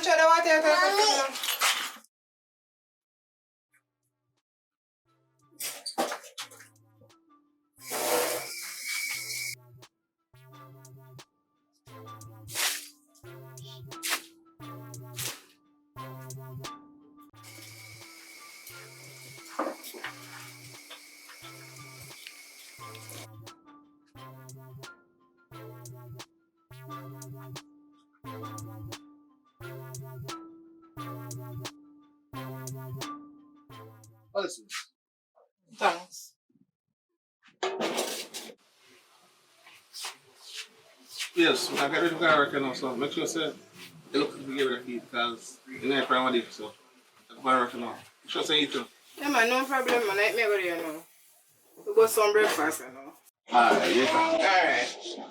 Don't try to water your telephone. Listen. Thanks. Yes, I got rid of the car right now, so make sure you look to give it a key because you know primary so I can right now. Make sure you eat too. Yeah man, no problem man. I go there now. We go some breakfast you know. Alright, yeah. Alright.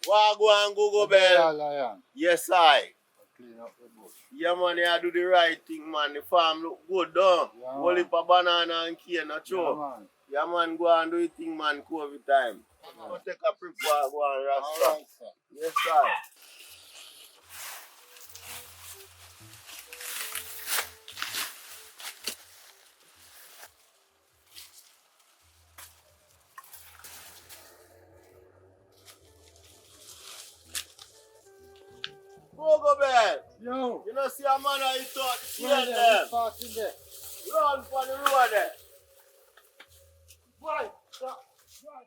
Wagwan Google Bell. Lion. Yes, I. Clean up the bush. Yeah, man, you do the right thing, man. The farm look good, though. Yeah, Whole heap of banana and cane, not Yeah, true. man. Yeah, man, go and do your thing, man, COVID time. Yeah. Go take a prep, go and rasta. Alright, sir. Yes, sir. Google Bell. Yo. You know, see a man I thought the Where cane there? them. Which part in there? Run for the road there. Boy, stop. Boy.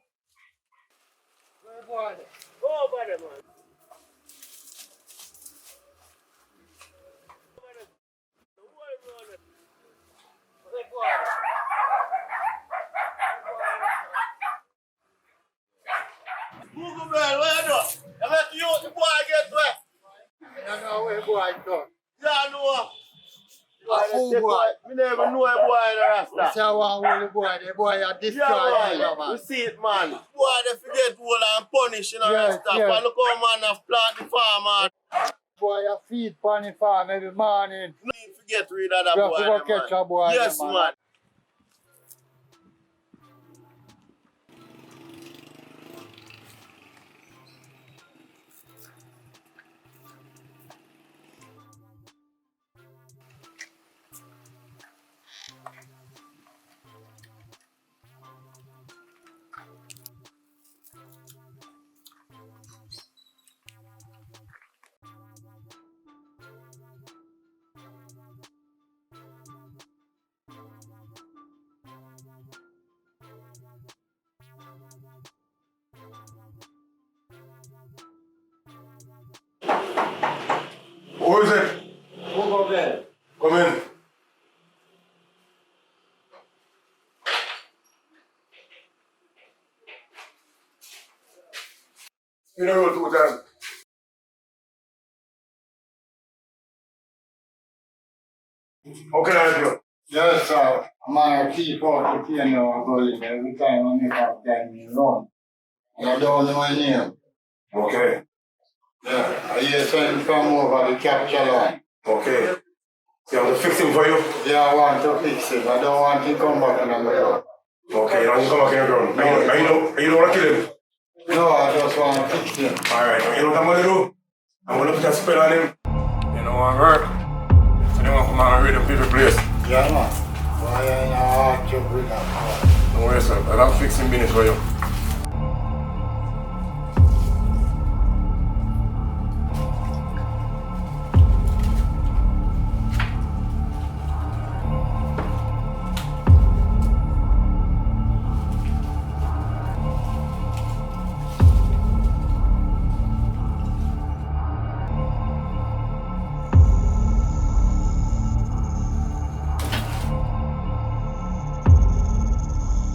Where boy there? Go over there, man. Over there. The whole road there. Where boy there? Google Bell, where you do? You make you the boy get wet. I don't know where boy go. Yeah, know. Who boy? Me never know a boy in the That's Rasta. how I want the boy. The boy a destroy Yeah, yeah, man. man. You see it, man. Boy, they forget whole and punish in the Yes, Rasta. yes. But look how man have plant the farm, man. Boy a feed on the farm every morning. No need forget to read that You boy, have to go them, catch man. a boy. Yes, them, man. Who is it? Who go there? Come in. You know what to do. How can I help you? Yes, sir. Man, I keep out the cane now going every time I make up 10 minutes run. And I don't know my name. Okay. Yeah, I hear something from over the capture line. Okay. You have to fix him for you? Yeah, I want to fix it. I don't want to come back in the middle. Okay, now you come back in the ground. Now you don't want to kill him? No, I just want to fix him. Alright, you know what I'm going to do? I'm going to put a spell on him. You know what work? So they want to come out and raid them people place. Yeah, man. Why are you hard job with that car? Don't worry, sir. I got fixing business for you.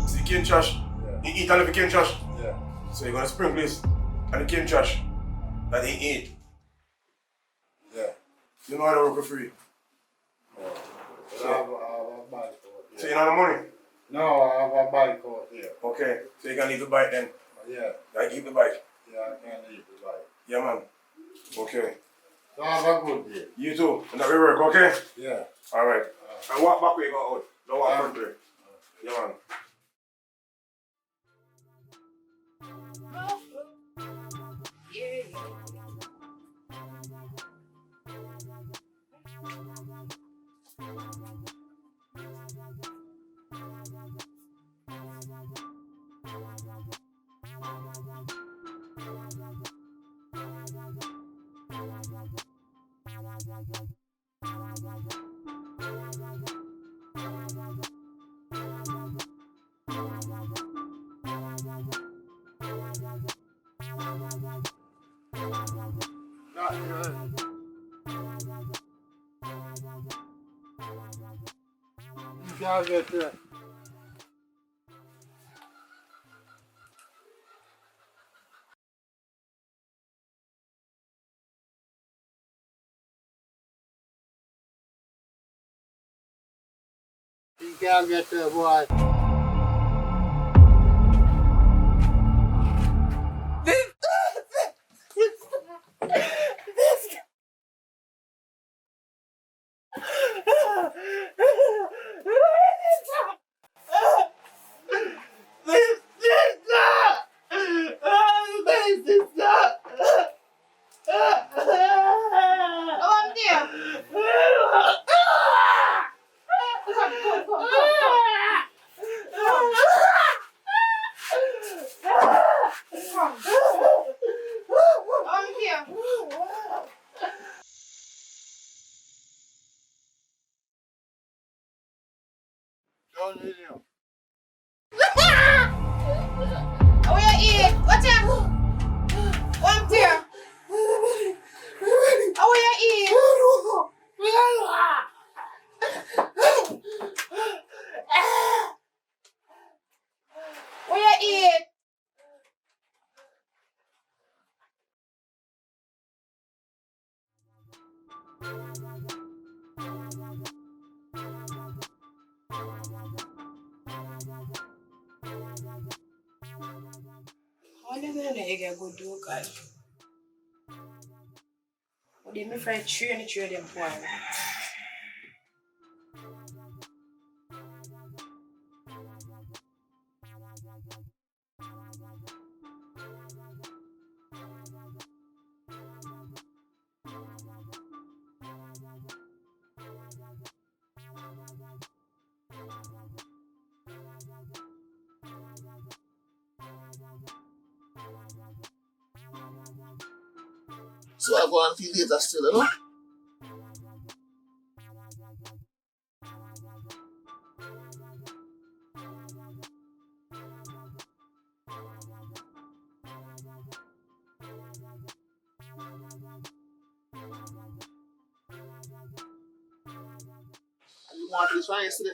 See the cane trash? Yeah. He eat all of the cane trash. Yeah. So you're gonna sprinkle this and the cane trash that he eat. Yeah. You know how to work for free. I have a bike out So here. you know the money? No, I have a bike out here. Okay. So you can leave the bike then. Yeah. I keep the bike. Yeah, I can leave the bike. Yeah, man. Okay. So have a good day. You too. And that will work, okay? Yeah. Alright. And walk back where you go out. Don't walk front way. Yeah, man. You can't get there. You can't get there, boy. Don't need him. Oh, yeah, eat. Watch out. One tear. Oh, yeah, eat. Oh, yeah, eat. How do you know you get good do, God? What do you friend train them for? So I go and feel later still, you know? You want this one yesterday?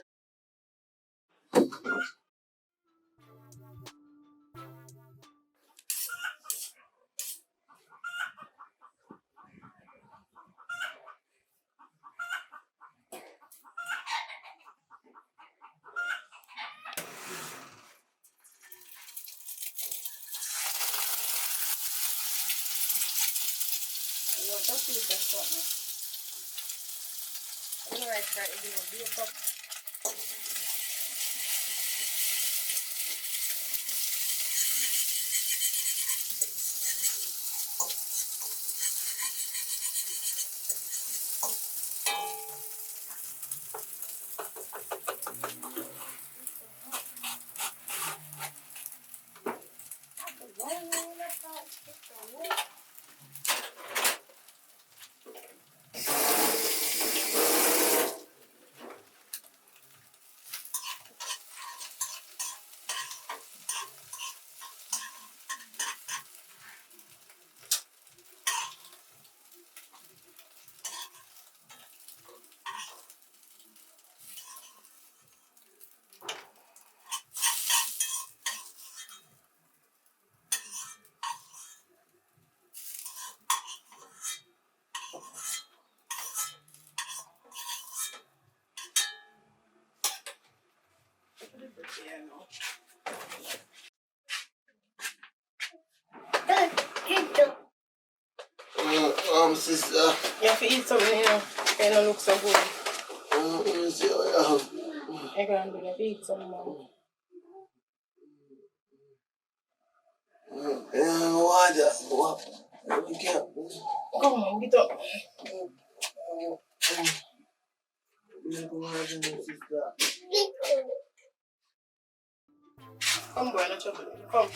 Yeah, no. Sister. You have to eat something, you know. It don't look so good. Let me see what you have. You're going to have to eat some more. What? We can't. Come on, get up. Come, boy, no trouble. Come.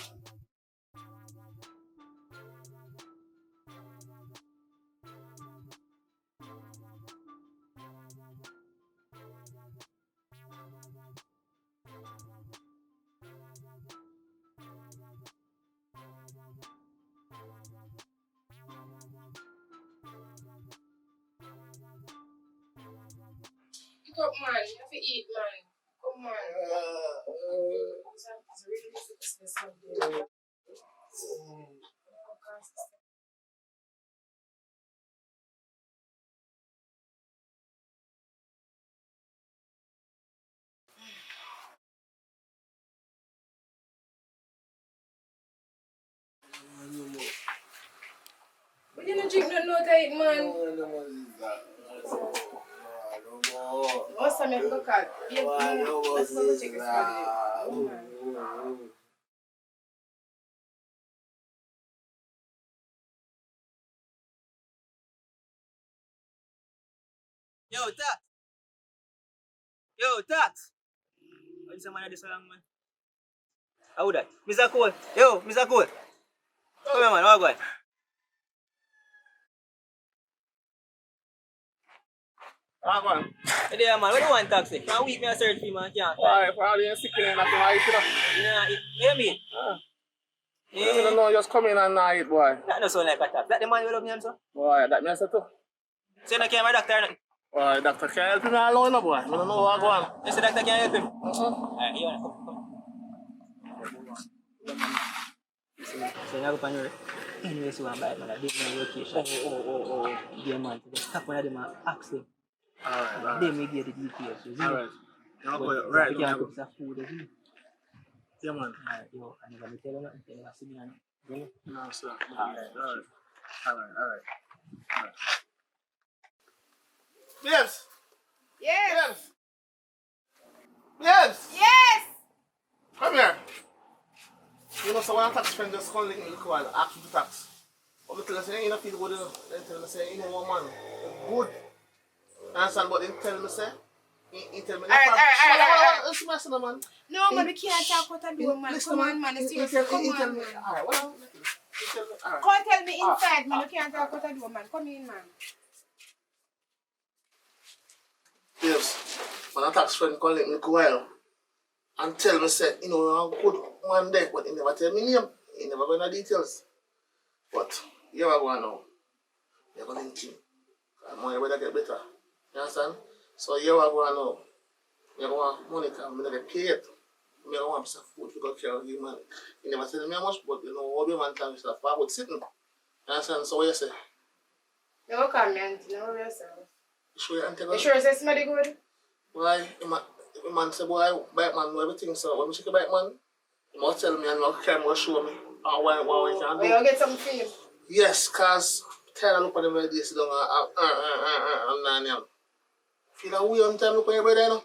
Get up, man. You have to eat, man. Come on. It's really difficult. But you don't drink no tight, man. What's the make look at? Let's go check this body. Yo, Tat! Yo, Tat! What's the man of this along, man? How that? Mr. Cole! Yo, Mr. Cole! Come here, man. How going? Ah, go on. Hey there, man. Where do you want taxi? Can't week me a search for you, man. Can't. Why, for all the sick in that I eat it up. Nah, what do you mean? I don't know, just come in and not eat, boy. That don't sound like a tax. That the man you love me, so? Boy, that means it too. So you don't care my doctor or nothing? Boy, doctor can't help me alone, no, boy. I don't know what going on. You say doctor can't help him? Alright, you wanna come. So you go on your anyway, so I'm bad, man. I did my location. Oh. Yeah, man. So just tap one of them and ask them. Alright. They may give the details. You see? Alright. But Right, you can't cook some food, you see? yeah, man. Alright, yo, and if I tell you nothing, tell you I see me and you. No, sir. Alright. Yes. Yes. Yes. Yes. Come here. You know, so when a tax friend just come link me look while, ask me to tax. But because I say, you know, feel good, then tell me, say, you know, one man, good. Understand? But then tell me, say, he tell me, Alright. what's the matter, man? No, man, we can't talk what I do, man. Come on, man. It's serious. Come on, man. Alright, well, you tell me, alright. Come tell me inside, man. You can't talk what I do, man. Come in, man. Yes. When a tax friend come link me look while, and tell me, say, you know, I'm good man there, but he never tell me name. He never go into details. But, you are going now. You're going to link him. And money better get better. You understand? So you are going now. You want money because I'm going to get paid. I want some food to go care of him, man. He never tell me how much, but you know, all the man time is forward sitting. You understand? So what you say? You don't come, man. You know yourself. You sure you You sure say somebody good? Why? The man say, boy, bike man know everything, so when I check a bike man, he must tell me and he must show me why we can do. You get something for you? Yes, because kind of look at them where they sit down and 9 a.m. Feel like we on time look at your brother, you know?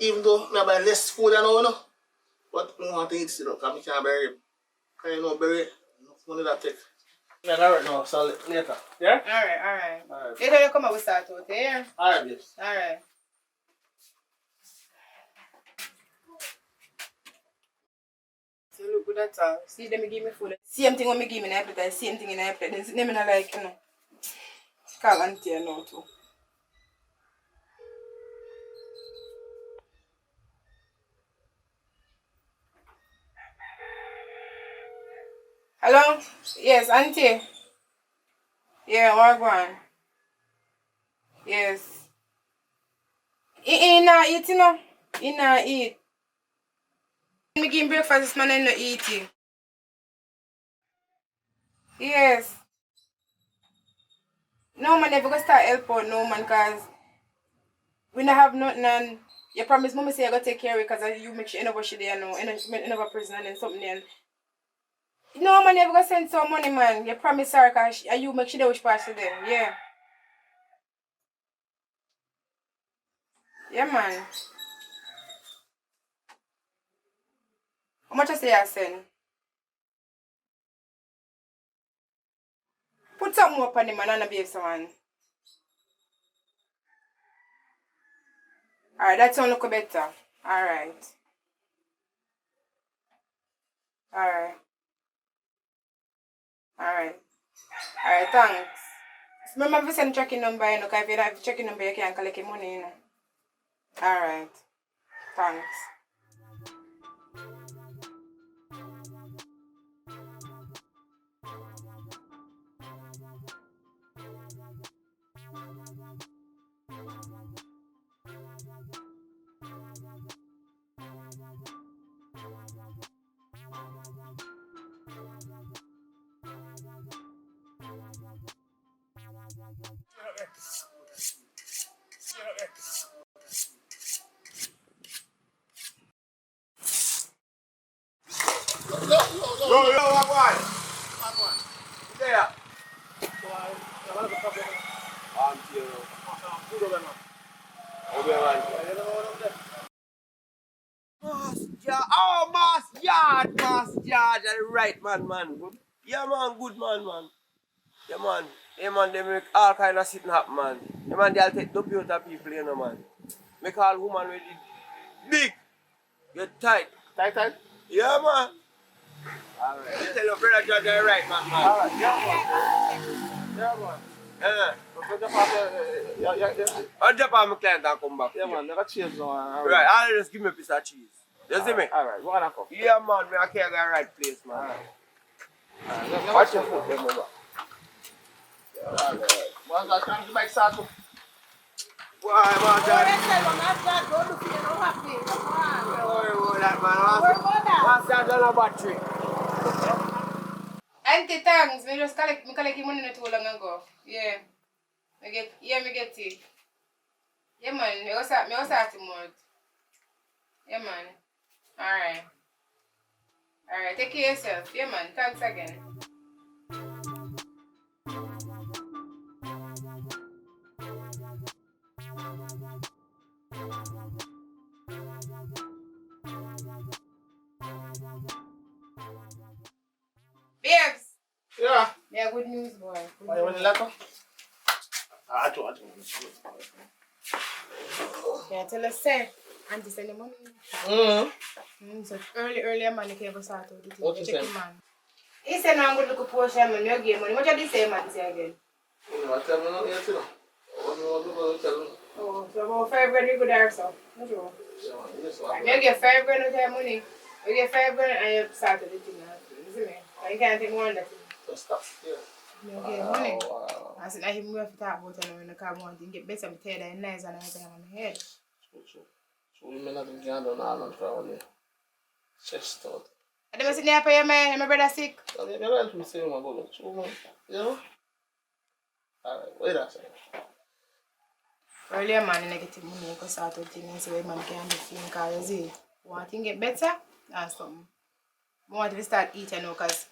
Even though I buy less food than now, you know? But I want to eat still, because I can't bury him. Because you know, bury it, money that take. Yeah, alright now, so later. Yeah? Alright. Later you come up with start out, yeah? Alright, yes. Alright. So look good at all. See them give me food. Same thing when me give me in a plate, same thing in a plate. Then them not like, you know. Call auntie and now too. Hello? Yes, auntie. Yeah, what going? Yes. He not eat, you know. He not eat. Me give him breakfast this man and not eating. Yes. No man never gonna start help out no man cause we don't have nothing and You promise mommy say you gotta take care of it because you make sure you know what she there now. You know prison and then something then. No man, you ever gonna send some money, man. You promise her because you make sure they which part she there. Yeah. Yeah, man. How much I say I send? Put some more on the man and behave someone. Alright, that sound look better. Alright. Alright. Alright. Alright, thanks. Remember if you send tracking number, you know, because if you don't have tracking number, you can't collect your money, you know. Alright. Thanks. Yo, what one? There. Mass yard, right, man. Good. Yeah, man, good, man. Yeah, man. Yeah, man, they make all kind of shit happen, man. Yeah, man, they'll take the beauty people, you know, man. Make all woman with it big. Get tight. Tight. Yeah, man. Alright. You tell your brother George they're right, man. Alright, yeah, man. Yeah. Yeah. I'll drop on my client and come back. Yeah, man, never change no one. Right, I'll just give me a piece of cheese. You see me? Alright, what gonna come? Yeah, man, I can't go right place, man. Alright. Watch your foot, them over. One guy trying to make Sato. Why, man, John? What's that on a battery? Auntie, thanks. Me just collect your money not too long ago. Yeah. Me get it. Yeah, man. Me also have to mode. Yeah, man. Alright. Take care of yourself. Yeah, man. Thanks again. Babes! Yeah. Yeah, good news, boy. Why you want the letter? I do. Yeah, tell us, say. Auntie send the money. So early man, you can't go start with it. What you say? Man. He said, no, I'm going to look at portion, man. You give money. What did he say, man, say again? You know, tell me nothing yet, you know. What do you tell me? Oh, so about 5 grand, you go there, so. That's all. Yeah, man, yes, what? You get 5 grand with your money. You get 5 grand and you start with the thing. You see me? And you can't take more than that. Just stop. Yeah. You get money. Wow. I said, I him have to talk about it when the car want to get better. I'm tired and nice and everything on my head. So we may not think you do nothing for me. Chest out. I don't see near for your man, my brother sick. I mean, you're not to say my brother. So, you know? Alright, wait a second. Earlier man, I get him money, because I thought things so man can do things because you see, want to get better, or something. I want to start eating now because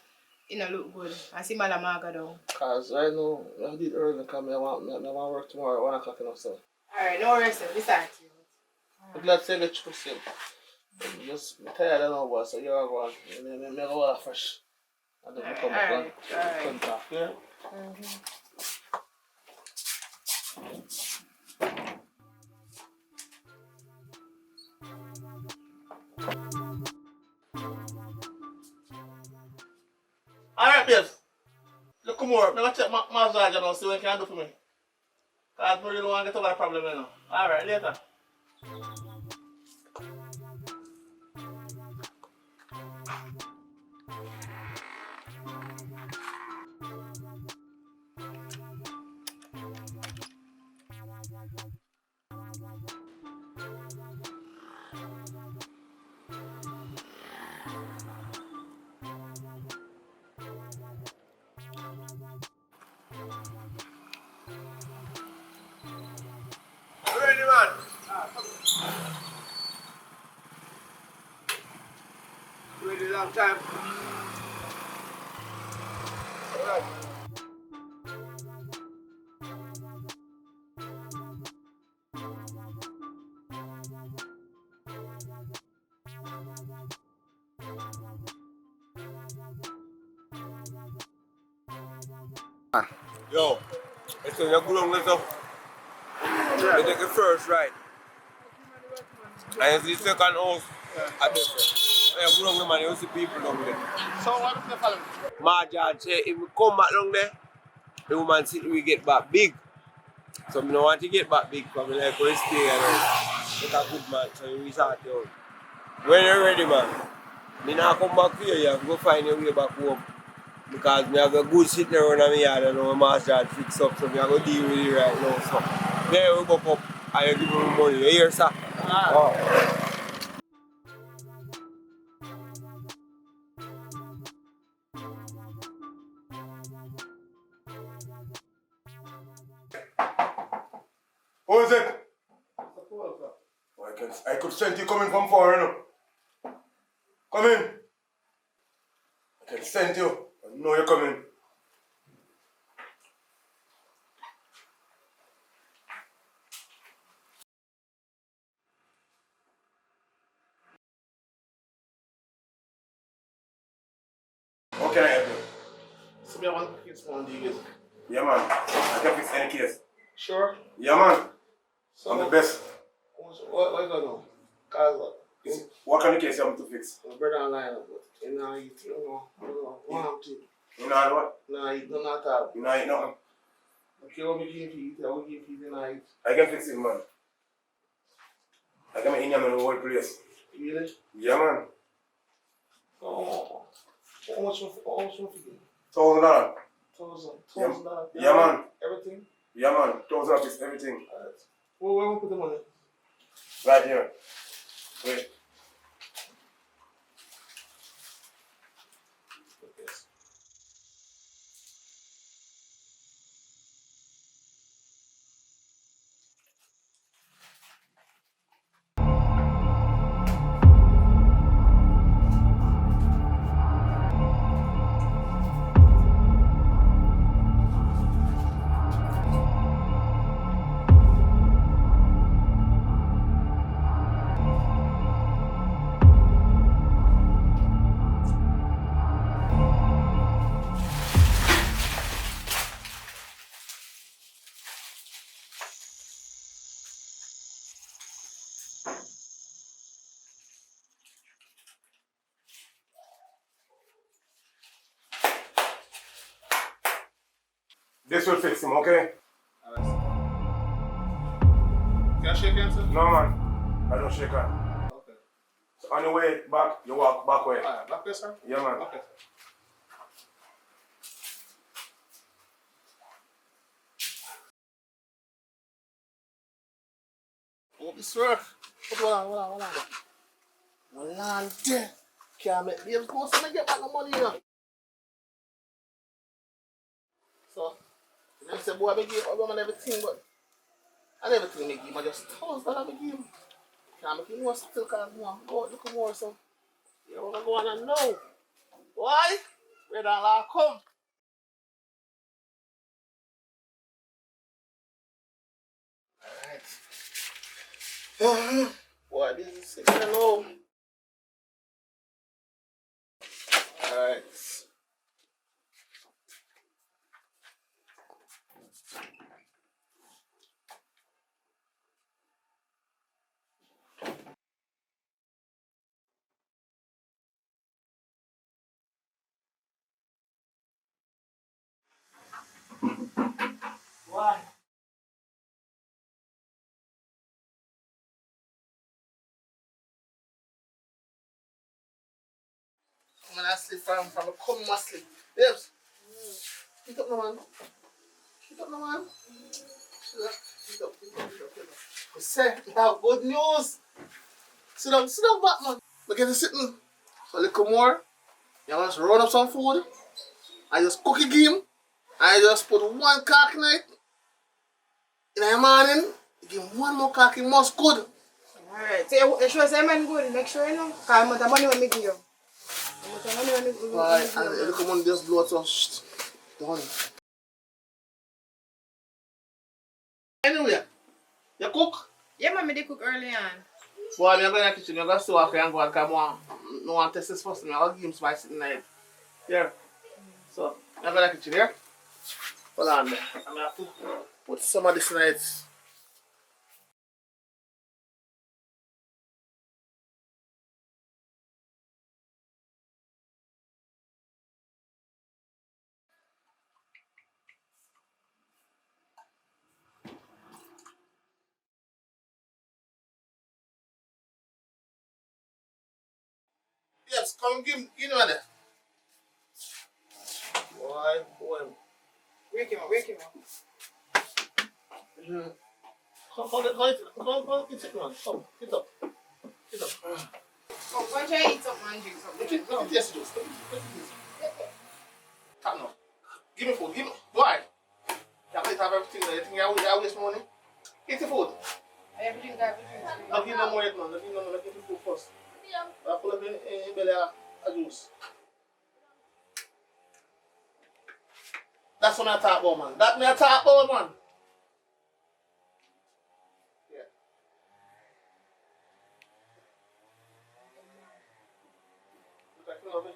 it don't look good. I see my maga down. Because right now, I did early because I want to work tomorrow at 1 o'clock and so. Alright, no rest, we start. I'm glad to get you soon. I'm just tired of now, so you're going to make a lot of fresh. And then we come back and contact, yeah? Alright, babes. Look more. I'm going to check my massage and see what you can do for me. Because I really don't want to get over the problem now. Alright, later. Ready, man? Long time. Alright. Yo, it's a good long little. You take the first right. And it's the second house. I this. Yeah, good long man, you see people down there. So what if they follow me? My judge say if we come back down there, the woman see we get back big. So I don't want to get back big because I like to stay and make a good man. So we start down. When you're ready, man, me not come back here, you have to go find your way back home. Because me have a good sitting around in my yard and my master had fix up, so me have to deal with it right now. So there we go up and you give me money. You hear, sir? Oh. Who is it? Oh, I could sense you coming from far, you know. Come in. I can sense you. I know you're coming. How can I help you? So me I want to fix one of these. Yeah, man. I can fix any case. Sure. Yeah, man. So I'm the best. what you gonna do? Cause what? What kind of case you want me to fix? My brother online, but you know, you know, one to. You know what? No, you do not have. You know I eat nothing. Okay, what me give you? I will give you the night. I can fix it, man. I can make Indian in the whole place. Really? Yeah, man. Oh, how much for $1,000? $1,000. $1,000. Yeah, man. Everything? Yeah, man. $1,000 is everything. Alright. Where we put the money? Right here. Wait. Yes. This will fix him, okay? Can I shake hands, sir? No, man. I don't shake hand. Okay. So on your way back, you walk back way. Alright, back there, sir? Yeah, man. Okay. Oh, this work. Hold on. Hold on there. Can't make me go so I get back the money, you know. So, I said, boy, I give you everything, but and everything I give, I just $1,000 I give him. Can't make him more still, because go look more, so. You want to go on and know. Why? Where that law come? Alright. Boy, this is sick, I know. Alright. Why? When I sleep from come my sleep. Babes. Get up, no man. Get up, no man. Get up. I say, now good news. Sit down, Batman. We get to sitting a little more. You just run up some food. I just cook a game. I just put one cock night in the morning. You give him one more cock, he must good. Alright, so you sure say man good, make sure you know. Because I'm the money when me give you. Why? And the common just blow it off. Shh. Done. Anyway, you cook? Yeah, mommy, they cook early on. Boy, I'm going to the kitchen. I'm going to see what I can go and come on. No one test this first. I'm going to give him spicy tonight. Here. So, I'm going to the kitchen here. Hold on there. I'm going to put some of this night. Yes, come give me there. Boy. Wake him up, wake him up. Mm-hmm. Come, get it, man. Come, get up. Get up. Oh, go and try to eat something and drink something. Look at this, juice. Look at this. Come now. Give me food. Give me. Why? You have to have everything there. You think I waste money? Eat the food. Everything got everything. Not give no more yet, man. Not give no more. Not give the food first. I pull up in belly a juice. That's what I talk about, man. That me I talk about, man. Yeah. Look like you love it.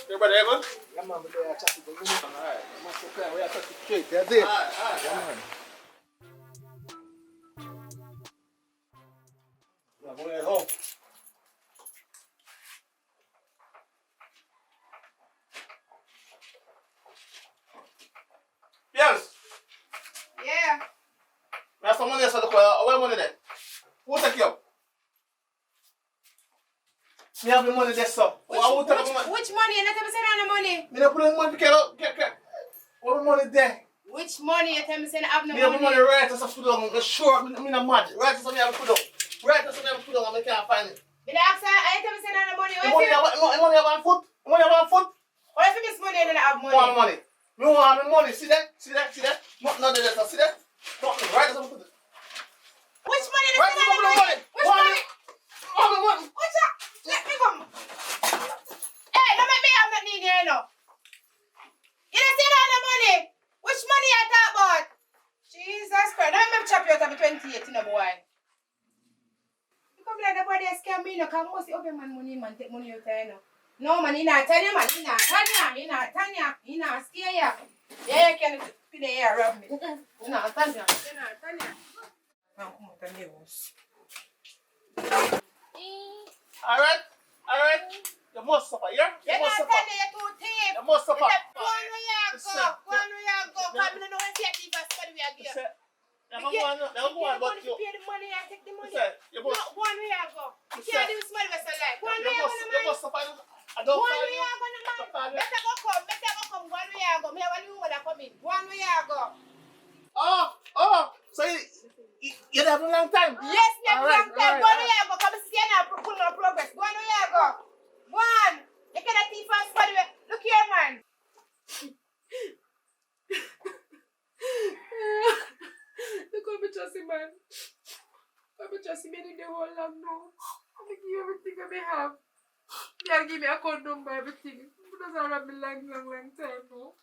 Everybody there good? Yeah, man, but they are chatting to me. Alright. We are talking straight. They're there. Yeah, man. We're going home. Yes. Yeah. We have some money for the call. Where money there? Who take you? Me have the money there, sir. Who take the money? Which money? You not tell me send on the money. Me not put the money together. What the money there? Which money? You tell me send have no Me have the money money. right as I put on. I'm sure. Me not mad. Right as I have put on. Right as I have put on. I can't find it. Me not ask her. I tell me send on the money. The money have on foot. The money have on foot. What if you miss money and then have money? Want money? Me want my money. See that? See that? See that? Nothing under there. See that? Nothing. Right as I put it. Which money? You Right send as on I the put the money? money. Which money? Want my money. What's that? Let me come. Hey, don't make me have nothing in here, you know. You don't send on the money. Which money you talk about? Jesus Christ. Don't make me chop you out of 28, you know, boy. You come like the boy they scam me, you know, because most of your man money, man, take money out there, you know. No, man, he not tell you, man. He not tell you. He not tell you. He not scare you. Yeah, you can put the hair rub me. He not tell you. He not tell you. Now, come out and the house. Alright? Alright? You must suffer, yeah? You You not must tell suffer. you you're too thief. You must suffer. Go on where you go. Go on where you go. Come in and know if you thief and study where you go. Never go on, but you... Pay the money and take the money. Listen, you No, must... go on where you go. You can't do this money with your life. Go on where you go, You man. must suffer. I Go don't on call where you. you go, man. Better go come. Better go come. Go on where you go. Me have a new one that come in. Go on where you go. Oh, so you have a long time? Yes, me have a long time. Go on where Alright. you go. Come see you now. Pull no progress. Go on where you go. Go on. You can't thief and study. Look here, man. Look how me trust him, man. I'm trust him in the whole long now. I'm give you everything I may have. He'll give me a account number, everything. He doesn't have me long time now.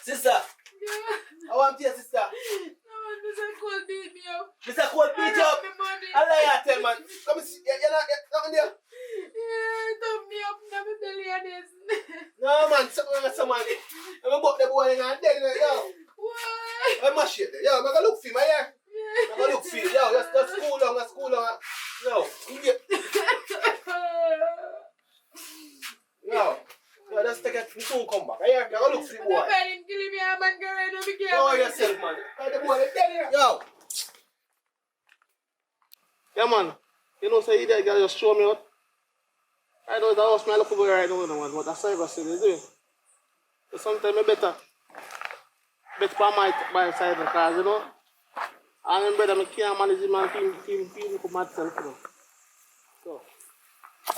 Sister, Yeah. I want your sister. No, man, Mr. Cole beat me up. Mr. Cole beat you up. Me money. I lie you tell man. Come see, you're not there. Yeah, he took me up in my belly and this. No man, someone. I'm about the boy and I'm dead. Yo. Why? I'm mash it. Yo, I'm gonna look for him, yeah. Yeah. I'm gonna look for him. Yo, that's cool long, that's cool long. Yo, idiot. Yo, just take it, soon come back. Yeah, I'm gonna look for the boy. I'm him killing me, I'm going to be Know careful. yourself, man. The boy is dead here. Yo. Yeah, man. You know, say you there, girl, just show me out. I know the house me look over right now, man, but that's cyber city is doing. So sometimes I better by my side because, you know, I'm better, I can't manage him and feel for myself, you know. So.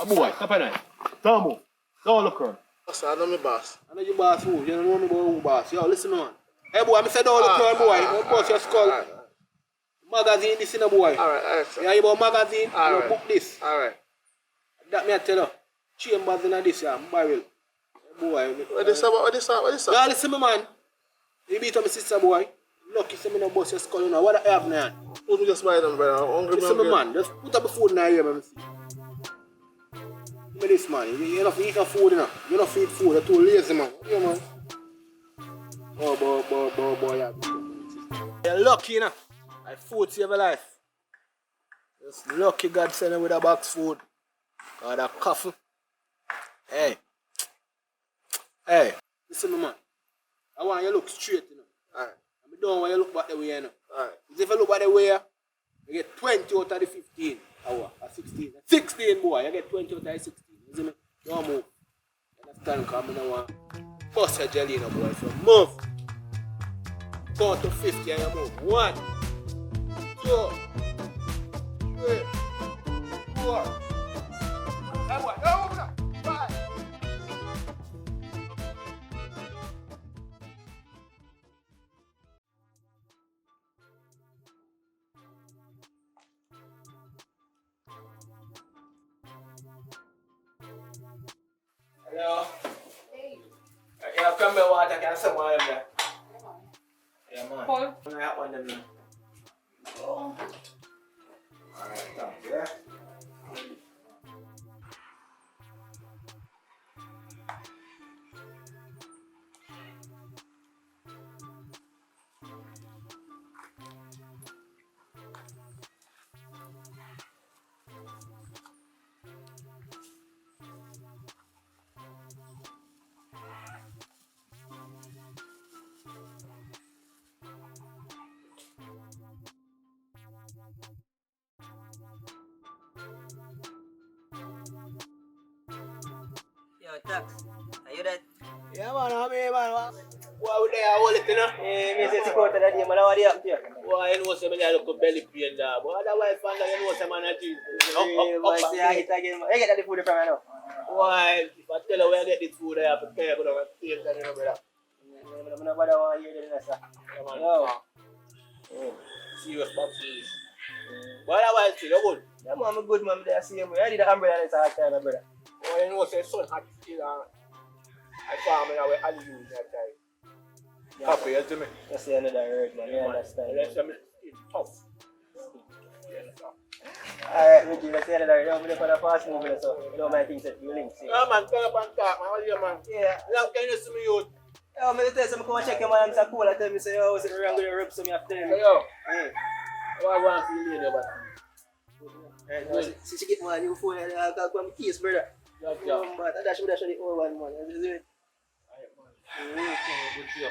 A boy, tap on it. Tambo. Don't look around. So I know my boss. I know you boss who. You know me about who boss. Yo, listen on. Hey boy, I said don't look around, boy. Don't bust your skull. Magazine this in a boy. Alright, sir. Yeah, you about magazine? All You right. book this. Alright. That me I tell you. Chambers in this, yeah, barrel. Boy. What this about? What this about? What this Yeah, about? listen me man. You beat up my sister boy. Lucky say me no bust your skull, you know. What I have now? Who's me just buy them, brother? I'm hungry, Listen me man. Just put up the food in here, man. Give me this man. You don't eat no food, you know. You don't feed food. You're too lazy, man. Yeah, man. Oh, boy, yeah. You're lucky, you know. Like food save your life. Just lucky God send you with a box food. Or a coffee. Hey. Hey. Listen, me man. I want you to look straight, you know. Alright. I don't want you to look back the way, you know. Alright. If you look back the way, you get 20 out of the 15 hour, or 16. 16 boy, you get 20 out of the 16. You see me? Don't move. You understand? Because I don't want bust your jelly, you know, boy. So move. Count to 50 and you move. 1, 2, 3, 4. Hey boy, no, move now. 5. Hello? Hey. Yeah, come here, water, can someone have that? Yeah, man. Paul. I have one of them. Oh. Alright, thank you. Yeah? Yo, Tax, are you that? Yeah, man, I'm here, man. Why would they hold it, you know? Me say support that day, man. What do you up here? Boy, you know, some of them look belly pain, da. But otherwise, man, you know, some man are cheap. Boy, say I hit again. Where you get that food from now? Why, if I tell you where I get this food, I have to pay for the pain, you know, brother. I'm not bother want to hear the sir. Yeah, man. Yo. Serious box is. But otherwise, you're good. Yeah, man, I'm good, man. I see him. I did the umbrella this hard time, my brother. Boy, you know, say son hot still, I farm in our hallelujah that time. Happy, you see me? Just say another word, man. You understand? Let's say it's tough. Alright, Mickey, let's say another word. I'm going to fast moving, so you don't mind things that you link. Yeah, man, turn up and talk, man. What do you, man? Yeah. Long time you see me out. Yo, I'm going to tell you something. Come and check your man. I'm so cool. I tell me, say, yo, what's it wrong with the ribs? So me have to tell Hey, you. yo. Hey. What I want to see you later, but. Since you get my new phone, I'll call from case, brother. Yeah. But that's what the old one, man. You do it. Good job.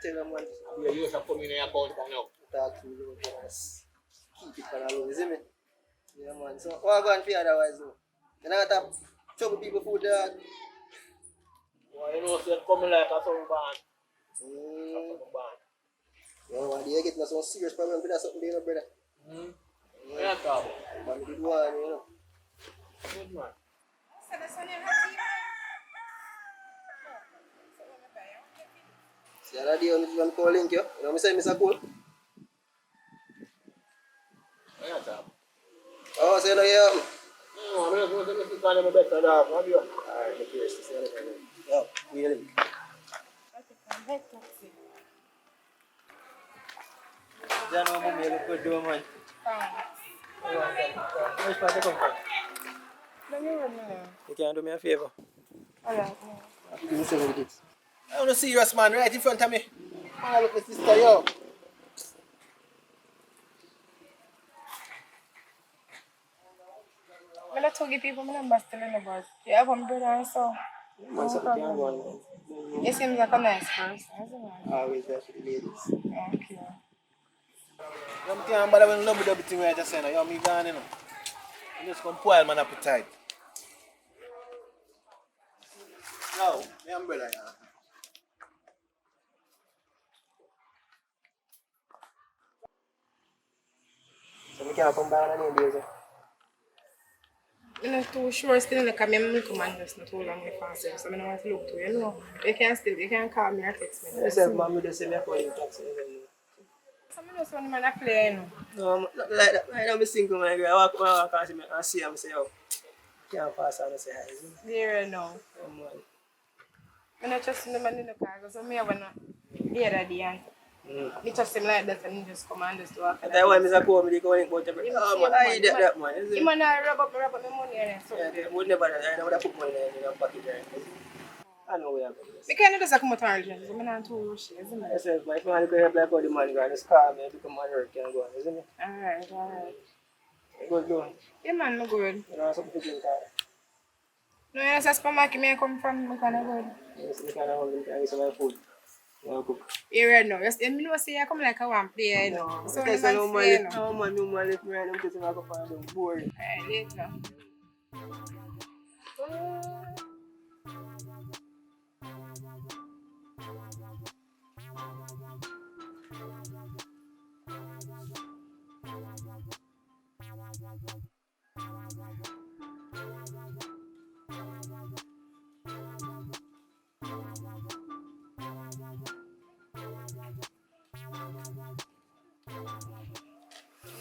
Tell them, man. Yeah, you have come in your account now. Talk to me, just keep it for the low, you see me? Yeah, man. So, what I'm going to otherwise, though? You know, to trouble people food, dog. Well, you know, so you're coming like a song band. Yo, man, you get some serious problems with that something there, brother. Yeah, talk. Man, you did one, you know. Good man. See, the other day, I'm calling you. You know, I say, Mr. Cole. Yeah, talk. Oh, say, no, yeah. No, I'm not going to listen to them better, dog. What do you? Alright, the curious to say anything. Yo, really. Red taxi. You know mommy look good though, man. Thanks. Which part you come from? Let me remember. You can do me a favor. Alright. Give me 7 gigs. I want to serious man right in front of me. Man, look, my sister, yo. I'm not talking people, my number still in the bus. You have one brother and so. Man, something can go on. He seems like a nice person, isn't he? Always there for the ladies. Okay. You can't bother when love the thing where I just say, yo, me gone, you know. You just come spoil man appetite. No, my umbrella, yeah. So we can't come by on any days. I'm not too sure still because I'm come and just not too long with fancy, so I don't want to look to you know. You can call me or text me. Yourself, man, we just say me a call you taxi. So I just want him to play, you know. No, not like that. Right now, I'm single, my girl. I walk and see him, say, yo, can't pass on and say hi. There you know. I'm not trusting the man in the car because I'm here when I hear that the answer. I trust him like that and he just come and just walk. That's why I call me, they go in about everything. Oh, man, I did that, man. He might not rub up my money and so. Yeah, they would never, I never put money in your pocket there. I know where I'm going. I can't just come out of urgent. I'm not too rushy, isn't it? I said, my friend, go here, black out the man, just call me, become my work, can go on, isn't it? Alright. Good going. Yeah, man, I'm good. You know, something to drink, No, it's a supermarket I come from, I'm kind of good. yes, you can hold them, can get some food. You know, cook. You ready now? Just, you know, say I come like a one player, you know. So, Because I'm no man man say, left, no man left me, I'm just going to find them boring. Alright, later.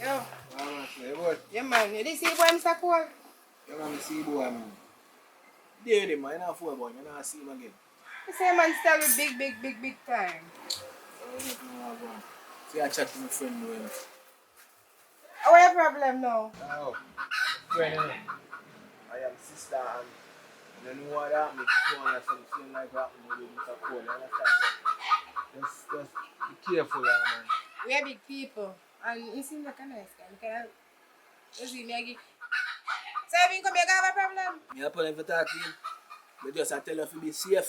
Yo, yeah, man. You see boy, I'm so cool. You want to see boy, man. There with him, man. You're not fool boy. You're not see him again. You say man still with big time. See, I chat to my friend, man. What your problem now? Oh, friend, you know. I am sister and you know what happened, phone or something like that, maybe it's a call, you understand? Just be careful, man. We are big people. And you seem like a nice guy. You can you see me again. So you come here, you have a problem? Me a problem for talk to him. But just I tell you to be safe. You Oh,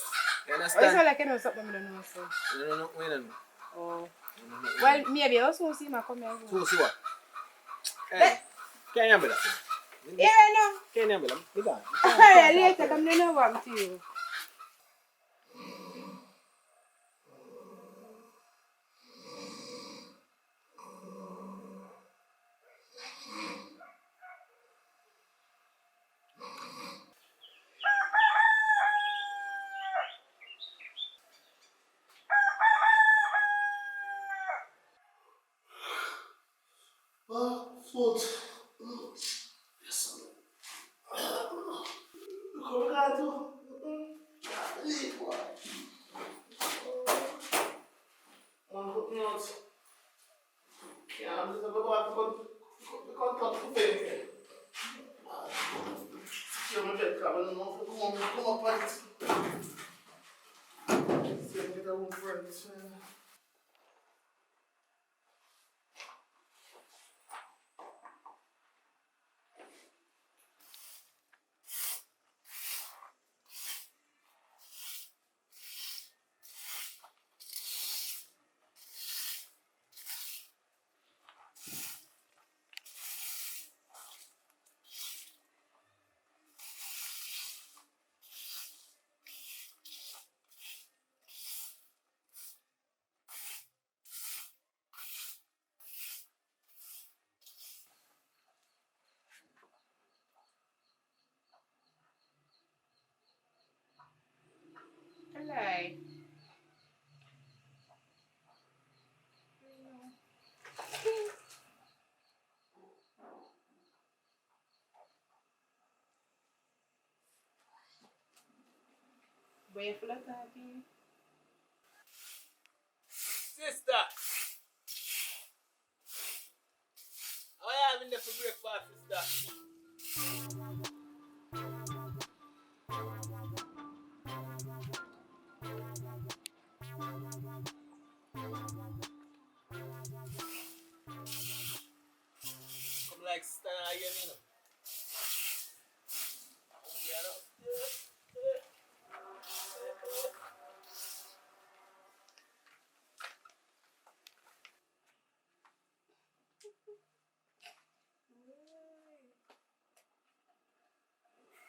you understand? sound like you know something I don't know, so. You don't know, we don't know. Oh. Well, maybe I also see my come here. So what? Hey, can you hear me that? Yeah, I know. Can you hear me that? Be gone. Alright, later, come to know what to you. Foot. Yes. Come on, go. Leave, boy. Put me out. Yeah, I'm just going to go back to contact the pain. Secure my bed, come up on it. See, I get a room for it. Hello. Where you feel like talking? again, you know.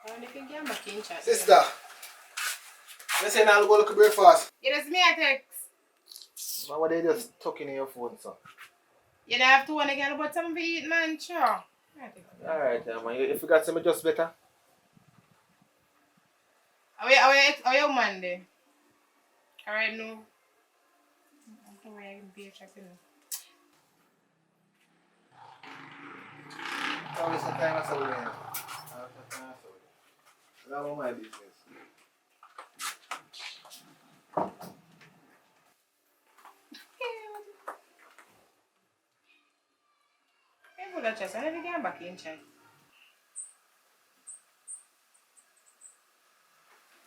I'm thinking I'm back in chat. Sister, listen, I'll go look at breakfast. Yeah, that's me a text. Man, what they just tucking in your phone, son? You don't have to want to get about something to eat, man. Sure. Alright, man. If you got something just better. How you Monday? Alright, no. I'm going to be a check, you know. How is the time I saw you? That's my business. I'm going to check. I never get back in chat.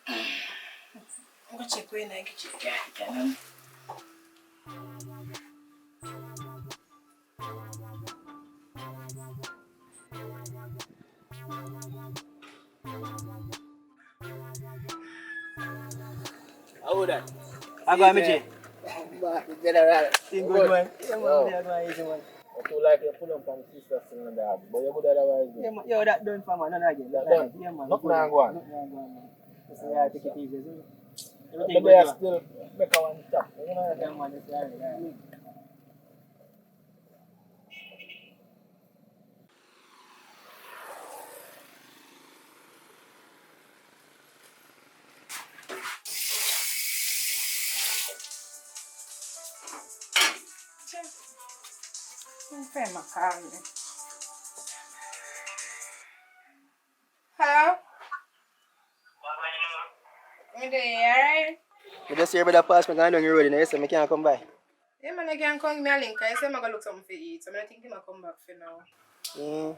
I'm going to check when I get you. How that? I got me, Jay. General. Think good, man. Yeah, man. Yo. Yeah, man. Easy, man. I feel like you pull up on the sister thing and that, but you would otherwise. Yeah, man. Yo, that done for man. None again. That done? Yeah, man. Nothing now go on. Nothing now go on, man. Just yeah, take it easy. But Everything they are good, still make a one stop. You know what I yeah, mean? man. That's right. Hello? I'm there, alright? I just hear about that pass me going down the road, you know, so I can't come by. Yeah, man, I can come give me a link. I say I'm going to look something to eat. So I think I'm going to come back for now.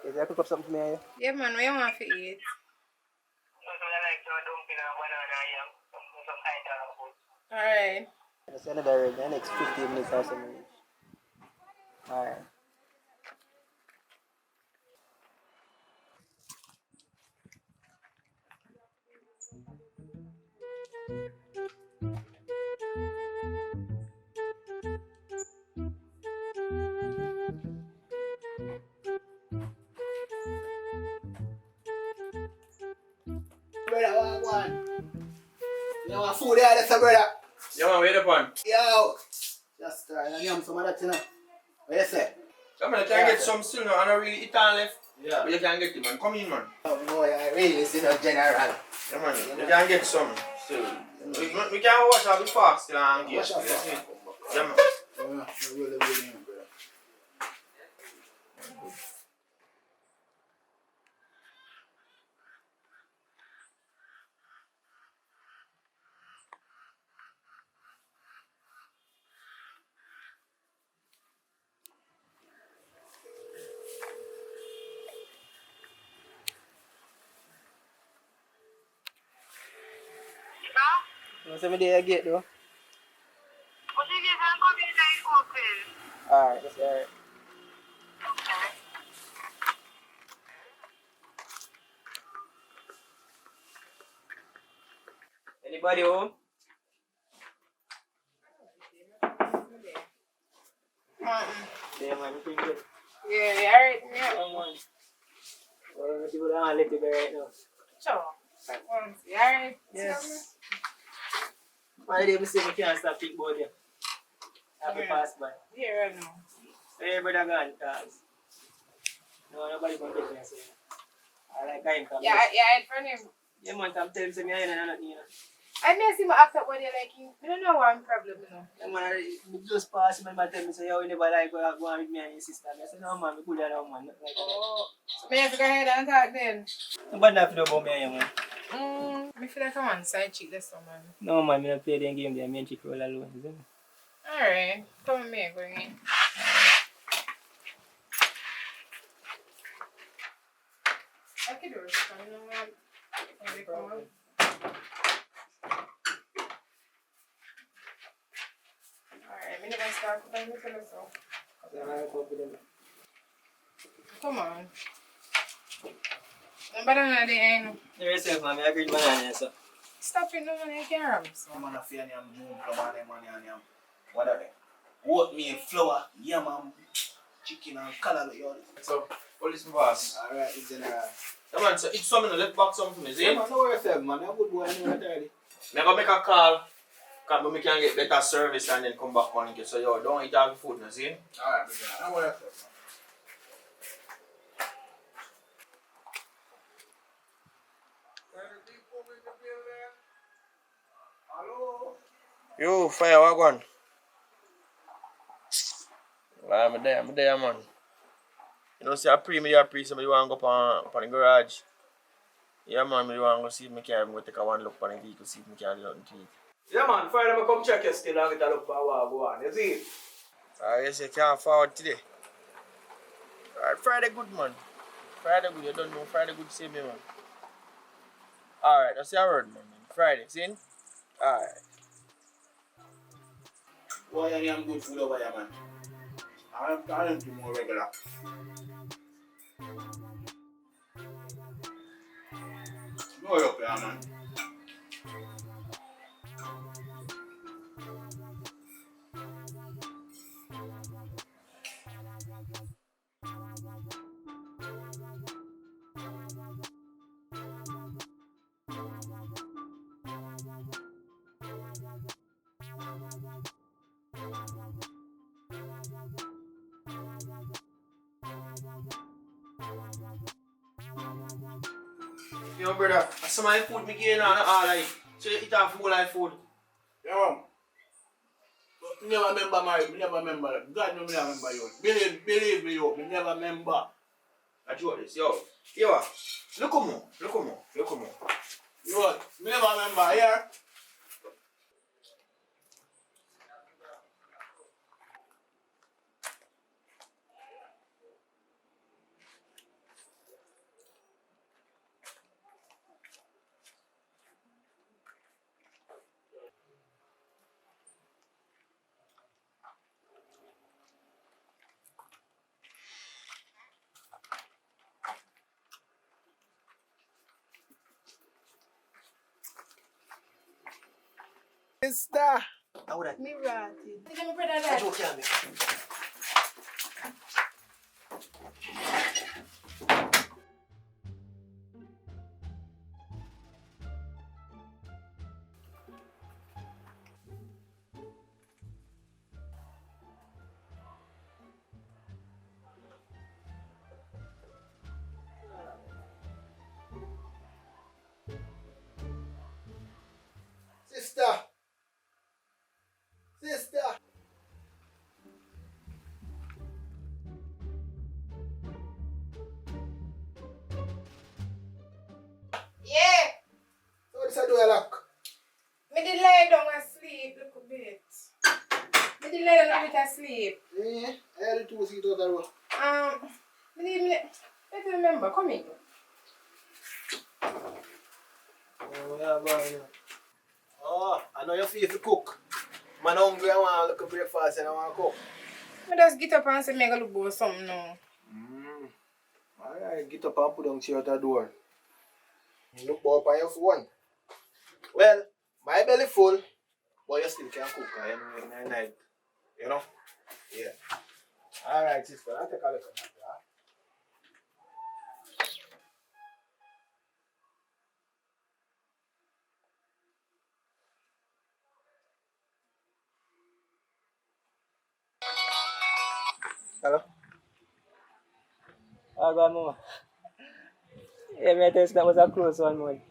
Is there cook up something for me, are you? Yeah, man, what you want to eat? Alright. I'll see another road, the next 15 minutes or something. Alright. Brother, what one? You want food there, that's a brother. Yeah, man, where the pan? Yo. Just try and yum some of that, you know. What you say? Come on, you can get some still now. I don't really eat all left. Yeah. But you can get it, man. Come in, man. Oh, no, I really see no general. Yeah, man. You can get some still. We can wash out the fast still and get. Wash out fast. Yeah, man. Yeah, really, brother. You see me there gate though? But you get and come in like open. Alright, that's alright. Anybody home? Yeah, man, you think good? Yeah, alright. Yeah. Come on. Well, let's see what I let you go right now. Sure. Alright. Yes. Why did you say we can't stop think about you? Have to pass by. Yeah, right now. Hey, brother, gone, cause. No, nobody gonna get me, so. I like him, come. Yeah, in front of him. Yeah, man, I'm telling you, I ain't nothing, you know. I may see my after body like him. I don't know what problem, you know. Yeah, man, I just pass him and I tell me, say, yo, you never like go on with me and your sister. I said, no, man, we good at that, man. Like that. Oh. So may I have to go ahead and talk then? Nobody not feel about me and you, man. I feel like I'm on side chick this one, man. No, man, I don't play the game there. Me and chick roll alone, isn't it? Alright. Come with me, going in. I can do it. You know what? When they come out. Alright, I'm going to start with my little so. Come on. No banana the end. You yourself, man. I agree with banana, so. Stop it, no man, I can't have so. I'm gonna feel yam moon flour and money and yam. What are they? Oatmeal flour, yam and chicken and color yo. So, what is my boss? Alright, it's general. Yeah, man, so eat some in the left back some for me, see? Yeah, man, don't worry yourself, man. You're a good boy anyway, already. I'm gonna make a call. Because we can get better service and then come back on it. So, yo, don't eat all the food, you see? Alright, big guy. Don't worry yourself, man. Hello? Yo, fire, what going? I'm there, man. You know, see, I pre somebody want to go up on the garage. Yeah, man, I want to go see if I can go take a one look on the vehicle, see if I can do nothing to it. Yeah, man. Friday, I come check you still and get a look for what go on. You see? Yes, you can't forward today. Alright, Friday good, man. Friday good, you don't know. Friday good, see me, man. Alright, that's your word, man. Friday, see? Alright. Boy, I am good food over here, man. I don't do more regular. No up here, man. Yo, brother, some of the food me getting on all like. So you eat off more like food. Yeah, man. But me never remember marriage. Me never remember. God know me never remember you. Believe me, yo. Me never remember. I do this, yo. Yo, look at more. You what? Me never remember, yeah? Sister. How would I? Me rotted. Tell me brother I that. joke, yeah, me. Sister. Sister. Yeah. So what is I do a lock? Me did lie down and sleep a little bit. Me did lie down a bit and sleep. Yeah, I had to see that one. Let me remember, come in. Oh, yeah, boy. Oh, I know your faith to cook. Man hungry, I want a little breakfast and I want to cook. I just get up and say me go look for something now. Alright, get up and put down chair at the door. Look up on your phone. Well, my belly full, but you still can cook. You know, you know? Yeah. Alright, sister, I'll take a look at that. Huh? Hello? I got more. Yeah, me tell you that was a close one, man.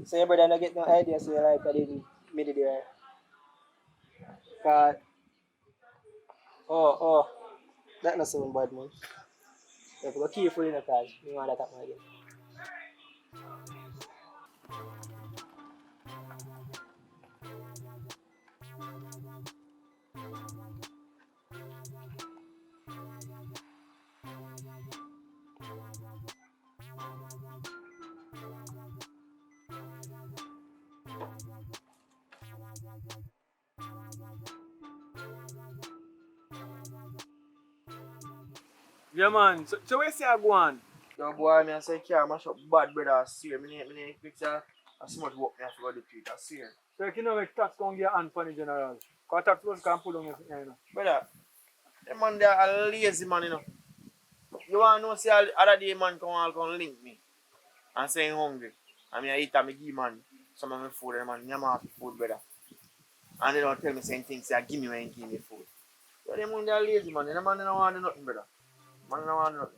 So your brother not get no idea, so you like I didn't made it there. Cause, that not sound bad, man. You have to be careful in the car. You want that happen again. Yeah, man. So where say I go on? Yo, boy, me I say, can't mash up bad, brother. I see me need picture. As much work me have to go to it. I see her. So you know make tax go get hand for the general. Because tax was can pull on your you know. Brother, the man there a lazy man, you know. You want to know, say, other day man come link me and say hungry. I mean, I eat and I give man some of my food, and man, I'm happy food, brother. And they don't tell me same things, say, give me when you give me food. So the man there lazy, man. The man don't want nothing, brother. Man don't want nothing.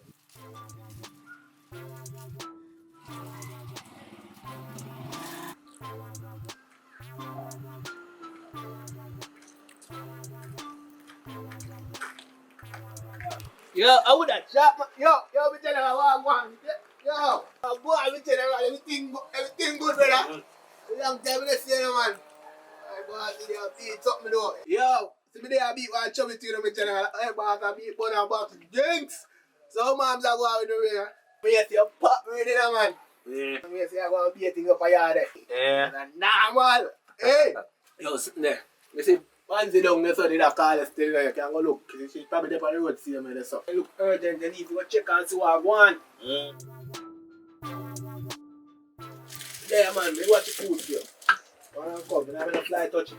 Yo, I would have shot my, yo, me tell you what I want. Yo, boy, me tell you everything good, brother. Long time I see you, man. I boy, see you beat something though. Yo, see me there beat one chubby to you, me tell you, I boy, I beat one and box drinks. So moms are going to the way. Me see you pop me there, man. Yeah. Me see you going to beat things up a yard there. Yeah. Normal. Hey. Yo, sitting there. Me see Manzi down there, so they have call us still. You can go look. She's probably there on the road, see me there. So it look urgent. You need to go check and see what I want. Yeah, man. Me watch the food here. When I come, I have a fly touch it.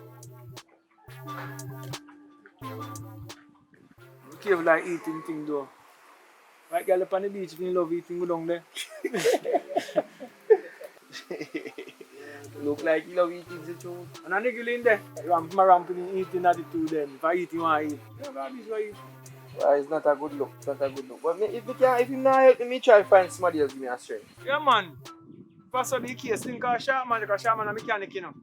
You can't like eating thing though. Right girl up on the beach if you love eating go down there. Look like you love eating the too. And I nigga in there. Ramping eating attitude then. If I eat you want to eat. Yeah, man, this way. Well, it's not a good look. It's not a good look. But if you not help me, try to find somebody else give me a strength. Yeah, man. First of the case, think of sharp man, because sharp man a mechanic, you know.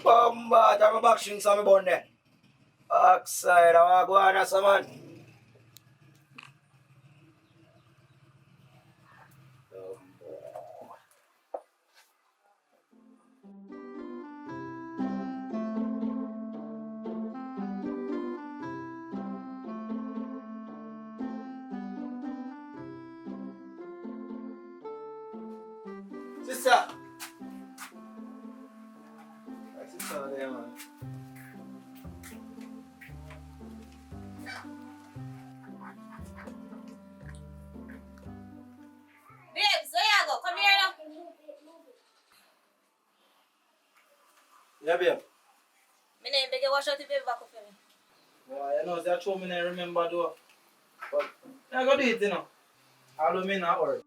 Bomba, I'm a boxing some bone there. Backside, I want to go on as a man. Sister. Sister there, man. Babes, where you go? Come here now. Yeah, babe. My name beg you wash out the baby back up for me. Well, you know, that show me I remember though. But I go do it, you know. All of me not work.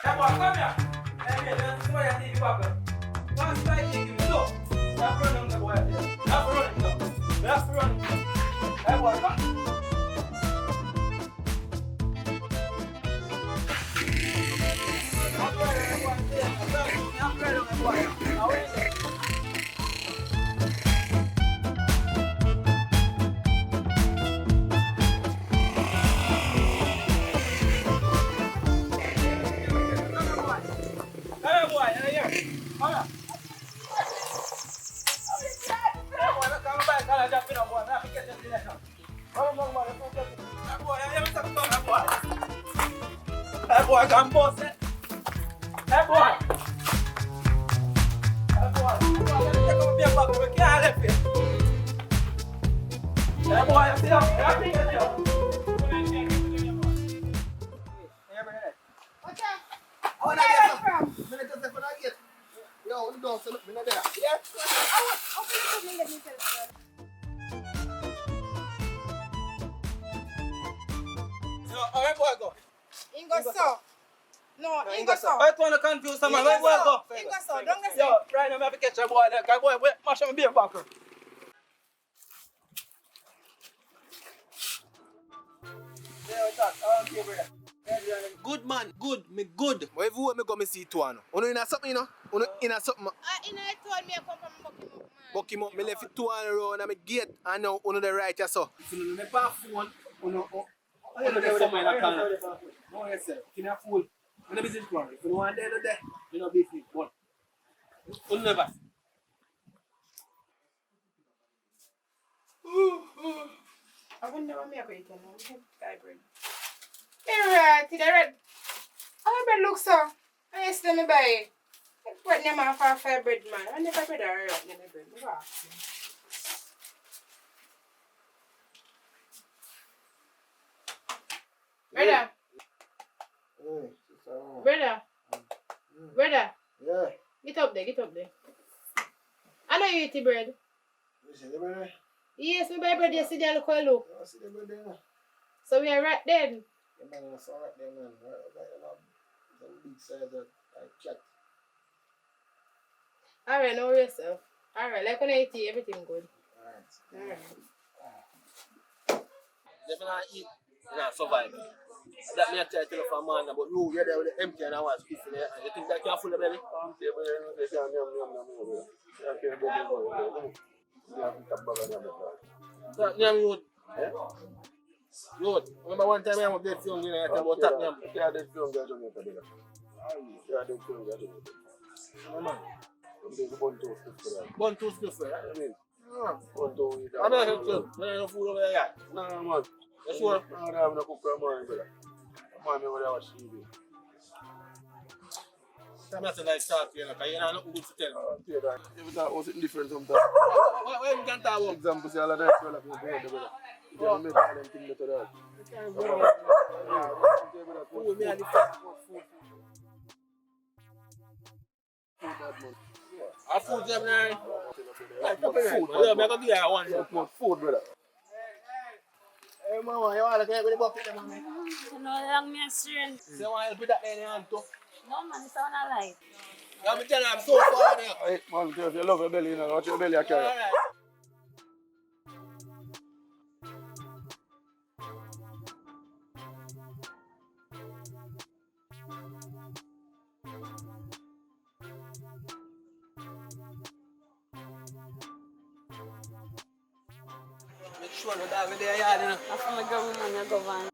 Come on, come here. Hey, let's go and take the back. One slide, take him. Look. Stop running, the boy. Stop running, no. Stop running. Hey, boy, come. That boy can boss it. That boy. That boy. Take up your back. We can't left it. That boy, you see him? You see him? What's that? Where are you from? I'm just there for that gate. Yo, you don't see me there. Yeah? How can you let me tell you? Alright, boy, go. Ingo so. No, Ingo so. I don't want to confuse someone. Where boy go? Ingo so. Don't go Yo, so. right now, I have to catch a boy there. Cause boy, mash up my beer back. Yeah, what's that? Okay, brother. Good man, good, me good. But if you want me go me see two ano. Uno in a something, you know? Uno in a something. You know, you told me I come from Bucky man. Bucky up, me left it two on the road and me gate and now uno the right ya so. If you don't have phone, uno the phone in a corner. No, yes, sir. If you have phone, you business plan. If you don't want there, you know business. But uno never. I wonder what me are going to do. Bread. Alright, the red. How bread look so? I used to me buy it. What name of our fair bread man? I never bread or right never bread. Never ask him. Brother. Brother. Brother. Yeah. Get up there, get up there. I know you eat the bread. You see the bread? Yes, we buy bread yesterday. Look how I look. I see the bread there. So we are right then. Yeah, man, I saw right there, man. The big size that I checked. Alright, know yourself. Alright, like when I eat everything good. Alright. Definitely eat, you know, survive. That me I try to tell you for a man, but you're there with the empty and I was kissing it. You think that can full of belly? Youth. Youth. Remember one time I was dead film, I tell about that name. Yeah, dead film, guys, on your cabinet. Yeah, dead film, guys, on your cabinet. Bun too stiff for that. I mean, I'm not here too. There ain't no food over there yet. No, man. You sure? No, I have no cook for a morning, brother. I'm over there watching TV. I'm not like start here, because you're not looking good to tell. Every time I was different sometimes. Where you can talk about? Example, say all of that, brother. You can make all them things better than that. Food, me and the food. Our food, Gemini. Food. I'm going to give you one. Food, brother. Hey, mama, you want to get with the bucket, mama? No, long me a strain. So you want to help with that in your hand, too? No, man, it's on a light. Let me tell you, I'm so far there. Hey, man, if you love your belly, you know, watch your belly, I carry. All right. Make sure that I'm there, you know. I'm from a government, I go on.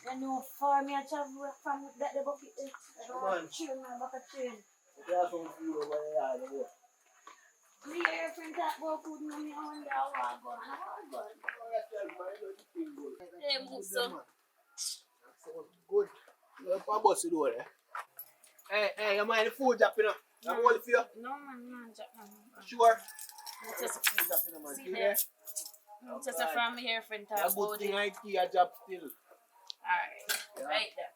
When you for me, I travel from the bucket. I don't chill my bucket train. There's some food over there, you know. Me here, friend, that go food, no me, I wonder how I go. Hey, Musa. Good. You're a boss, you know. Hey, you mind the food drop, you know? I'm all for you. No, man, Jack, man. Sure. Just Food drop, you know, man. see there. Just from here, friend, talk A good about thing it. I see a job still. Alright, right there.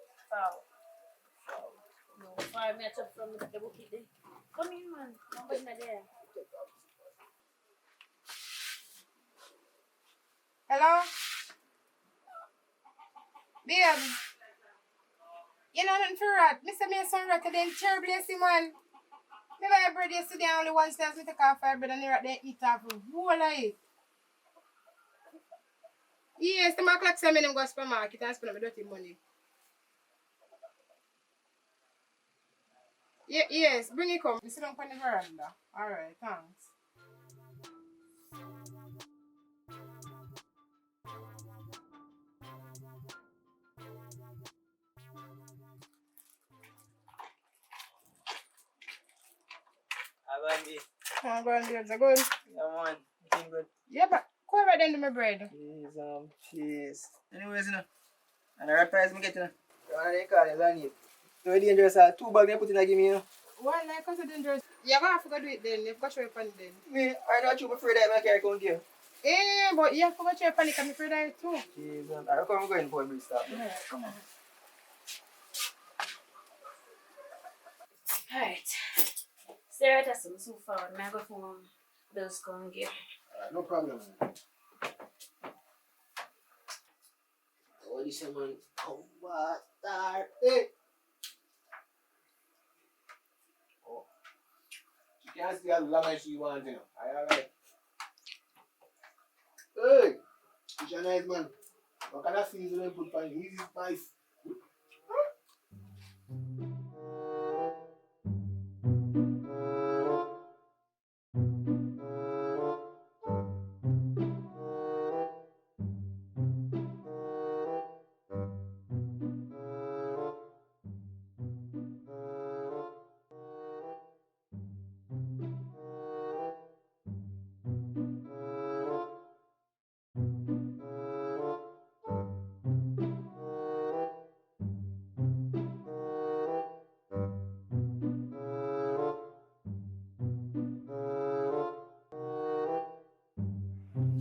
No, for me, I chop from the bucket there. Come in, man. Nobody's not there. Hello? Babe. You know nothing for rat. Mr. Me some rat today. Terrible, see, man. Me buy bread yesterday only one slice. Me take off 5 bread and the rat they eat off. Who will I eat? Yes, the man clock say me them go to supermarket and spend up my dirty money. Yeah, yes, bring it come. You sit down on the veranda. Alright, thanks. Abangi. I'm going to do good. Yeah, man. Looking good. Yeah, but go over there and do my bread. Cheese. Anyways, you know. And the right price me get, you know. You want to call it, I need. Very dangerous. 2 bags they put in a give me, you know. Well, like, dangerous. You're going to have to go do it then. You've got to show it on then. Me, I don't you prefer that, I carry come give. Eh, but you have to go check panic and me afraid of it too. Jeez, man. I reckon I'm going for a big stop. Yeah, come on. Alright. Stay right there, so far. May I go for bills come get. No problem, man. What is it, man? Oh, what? Hey! Oh. She can't stay as long as she wants, you know. Alright. Hey! She's a nice man. What kind of season you put on you? He's nice.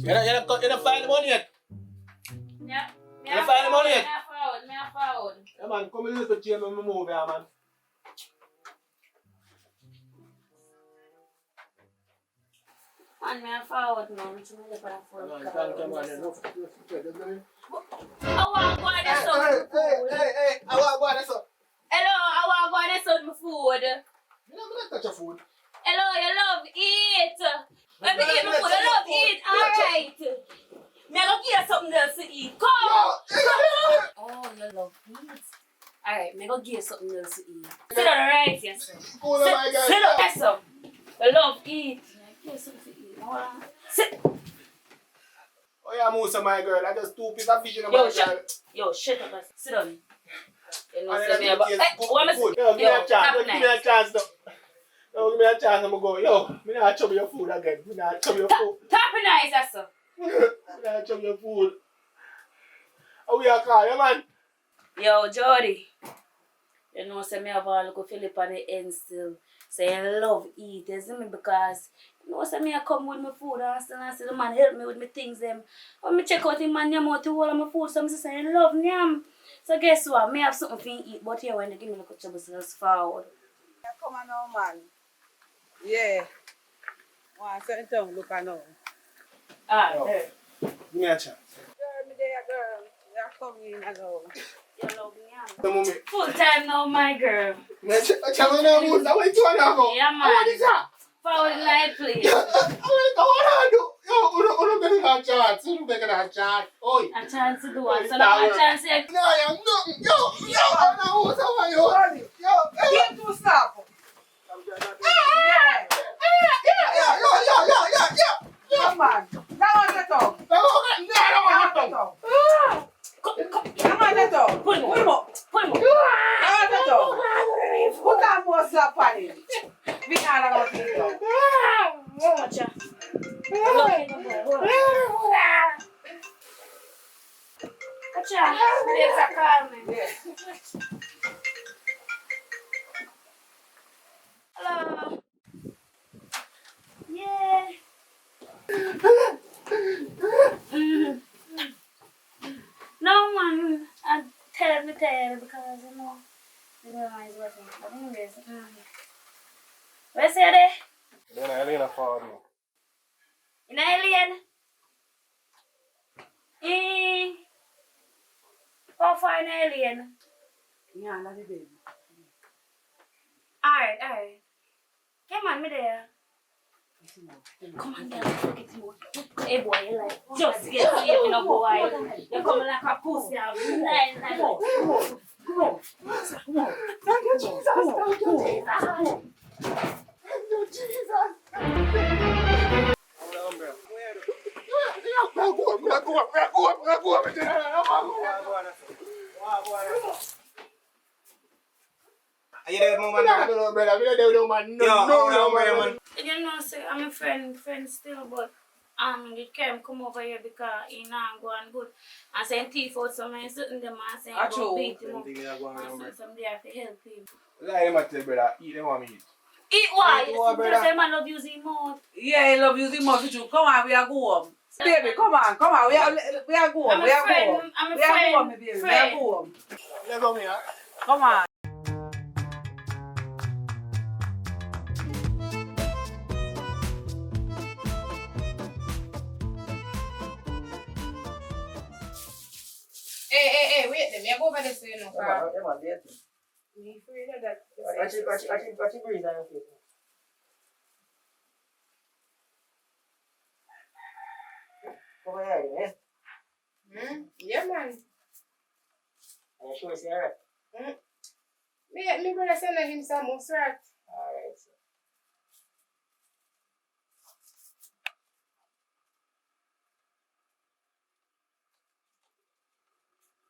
You don't find the money yet? Yeah. You don't find the money yet? Me a forward. Yeah, man, come in to change my move here, man. Man, me a forward now. Me look for a phone. Thank you, man. I want to go on the sun. Hey, I want to go on the sun. Hello, I want to go on the sun with food. You don't touch your food. Hello, you love eat. Let me eat my food. I love eat. Alright. Me a go give you something else to eat. Come. Oh, you love eat. Alright, me go give you something else to eat. Sit down right here, sir. Oh, my God. Sit down, yes, sir. You love eat. Give you something to eat. Sit. Oh, yeah, Musa, my girl. I just 2 pieces of fish in my girl. Yo, shut up. Sit down. You know, And say then me about. good. What am I Yo, give me a chance. tap Give me a nice. chance, though. Yo, give me a chance. I'm going to go. Yo, me not chop your food again. Me not chop your food. Tap nice, yes, sir. Me not chop your food. How we are call you, man? Yo, Jody. You know, say me have a look Philip on the end still. Say I love eat, you see me? Because you know, say me I come with my food and say the man help me with my things them. When me check out him man yam out to all of my food, so I say I love yam. So guess what? Me have something to eat, but here when they give me a trouble, so let's forward. Come on now, man. Yeah. Want certain tongue, look at now. There. Give me a chance. Girl, me there, girl. You are coming in alone. You love yam. The moment. Full time now, my girl. Me check on the mood. I want to go. Yeah, man. What is that? Forward night, please. I want to do. Yo, you make a chance. You make a chance. Oi. A chance to do it. So now a chance to... No, I'm not. Yo, I'm not. What's up, yo? Get to stop. Yeah. Come on. Now on the top. Come on the top. Pull him up. Pull him up. Now on the top. Put that more slap on him. We can't allow it to go. Watch out. Look at the boy. Watch out. There's a car, man. Hello. Yeah. No, man. I'm terribly tired because, you know, the mama is working. But anyways, where's there? Then I lean for me. In Alien? How far in Alien? Yeah, that's the baby. Alright. Come on, me there. Come on, girl, look at you. Hey, boy, you like, just get saved in a boy. You're coming like a pussy. Nice. Come on. Thank you, Jesus. Thank you, Jesus. Are you there, man? No, brother. We don't man. No, man. You know, say, I'm a friend still, but he came come over here because he not going good. And saying thief out some and sitting them and saying go beat him up. And some there to help him. Lie him tell brother, eat them want me eat. Eat what? Eat what, You brother? say man love using mouth. Yeah, I love you the most too. Come on, we are go home. Baby, come on. We are going. I'm a We are friend. going. I'm a We are friend. going, my baby. We are Friend. going. Let go me, Come on. Hey, wait them. You go over there so you know. Yeah, man, yeah. Me afraid of that. Watch it breathe on your face. Come on, yeah. Yeah, man. Are you sure it's alright? Me brother send him some most right. Alright.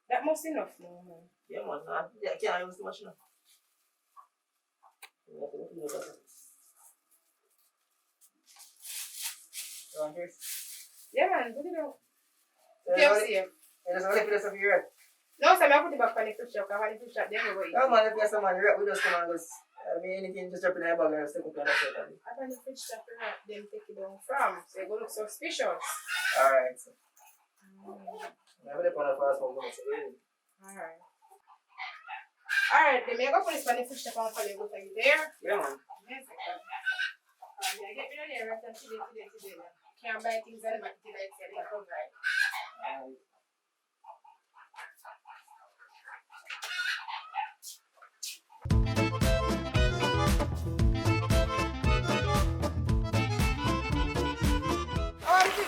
That must enough now, man. Yeah, man. Yeah, can't use too much now. Yeah, man. Put it out. Yeah, safe. there's only place of your head. No, sir, I put it back on the food shop. I want the food shop there anyway. No, man, if there's someone here, we just come and just, anything just drop in the bag and stick up on the shirt. I want the food shop right. Them take it down from. So it go look suspicious. Alright. Never depend on fast one minute, so really. Alright. Alright, then I go put this on the food shop and call you go you there. Yeah, man. Yes, I can. I get rid of the rest and today. Can't buy things on the back till I say they come right.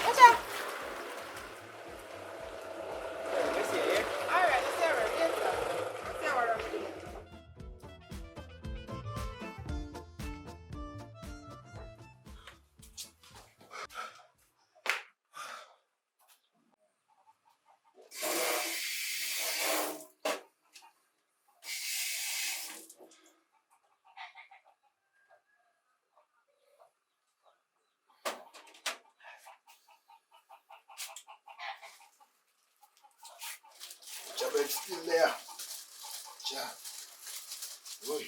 What's up? Let's see here. Alright, let's see her. Yes, sir. Let's see what I'm doing. Jabez still there. Ja. Oi.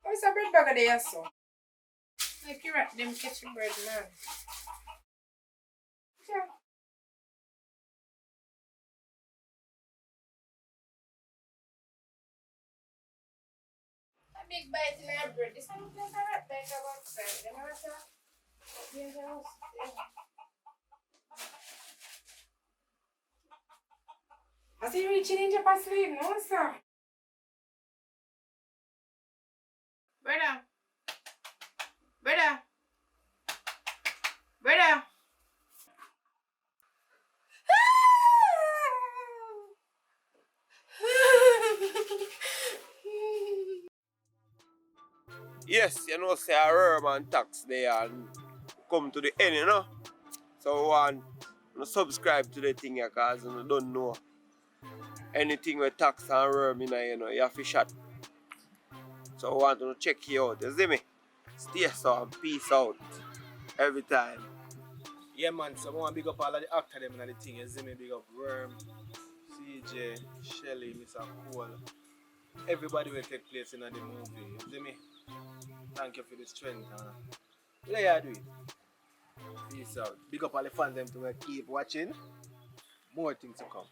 What's a bread bag there, so? Like you rat them catching bread, man. Yeah. A big bite in our bread. This one looks like a rat bite of outside. Them rat dangerous. I see you reaching in your sleep, no, sir? Brother. Yes, you know, say a Roman tax there and come to the end, you know. So we want to subscribe to the thing because you don't know anything with tax and worm, you know, you have to shot. So we want to check you out, you see me? Stay so and peace out every time. Yeah, man, so I want to big up all of the actors them and the thing. You see me, big up Worm, CJ, Shelly, Mr. Cole. Everybody will take place in the movie. You see me? Thank you for the strength. Let you do it. Peace out. Big up all the fans them to keep watching. More things to come.